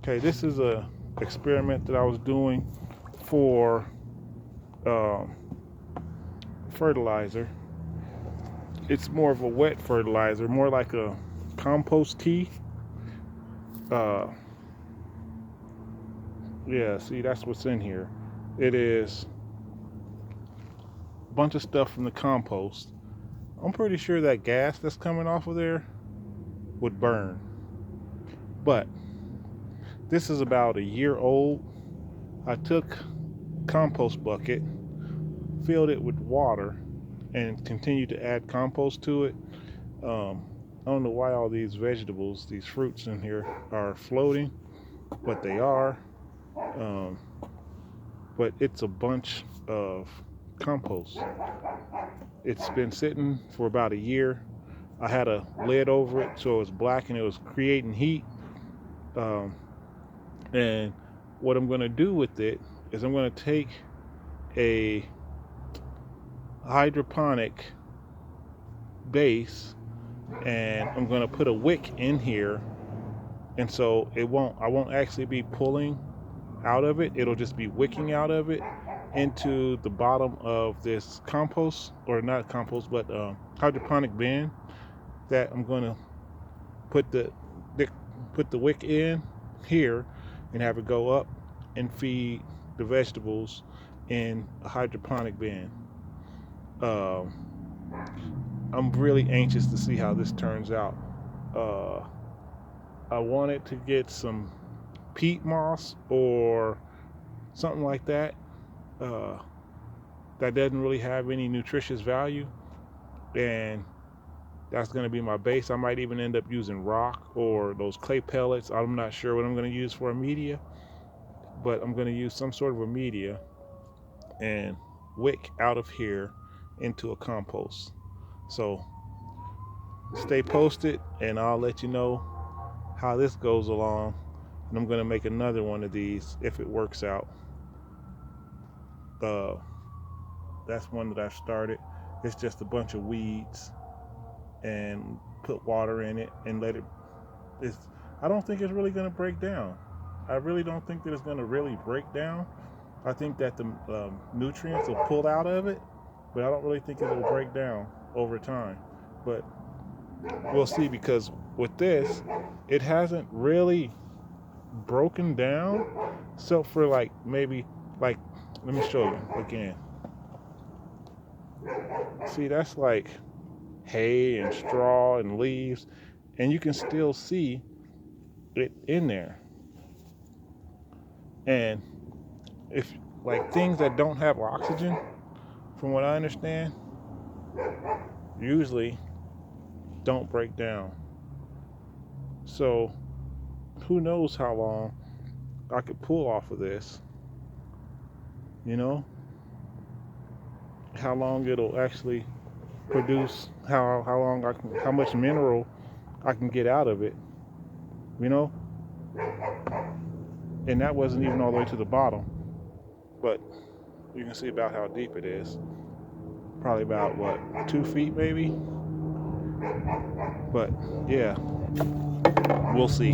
Okay, this is a experiment that I was doing for um, fertilizer. It's more of a wet fertilizer, more like a compost tea. Uh, yeah, see, that's what's in here. It is a bunch of stuff from the compost. I'm pretty sure that gas that's coming off of there would burn. But this is about a year old. I took compost bucket, filled it with water, and continued to add compost to it. Um, I don't know why all these vegetables, these fruits in here are floating, but they are. Um, but it's a bunch of compost. It's been sitting for about a year. I had a lid over it so it was black and it was creating heat. Um, and what I'm going to do with it is I'm going to take a hydroponic base and I'm going to put a wick in here, and so I won't actually be pulling out of it. It'll just be wicking out of it into the bottom of this compost, or not compost, but hydroponic bin that I'm going to put the wick in here and have it go up and feed the vegetables in a hydroponic bin. Um, I'm really anxious to see how this turns out. Uh, I wanted to get some peat moss or something like that. Uh, that doesn't really have any nutritious value, and that's going to be my base. I might even end up using rock or those clay pellets. I'm not sure what I'm going to use for a media, but I'm going to use some sort of a media and wick out of here into a compost. So stay posted, and I'll let you know how this goes along. And I'm going to make another one of these if it works out. Uh, that's one that I started. It's just a bunch of weeds, and put water in it and let it. It's, I don't think it's really going to break down. I really don't think that it's going to really break down. I think that the nutrients will pull out of it, but I don't really think it'll break down over time. But we'll see, because with this, it hasn't really broken down. So for like maybe like, let me show you again. See, that's like hay and straw and leaves, and you can still see it in there. And if like things that don't have oxygen, from what I understand, usually don't break down. So who knows how long I could pull off of this, you know? How long it'll actually produce, how long how much mineral I can get out of it, you know? And that wasn't even all the way to the bottom, but you can see about how deep it is. Probably about what, 2 feet maybe? But yeah, we'll see.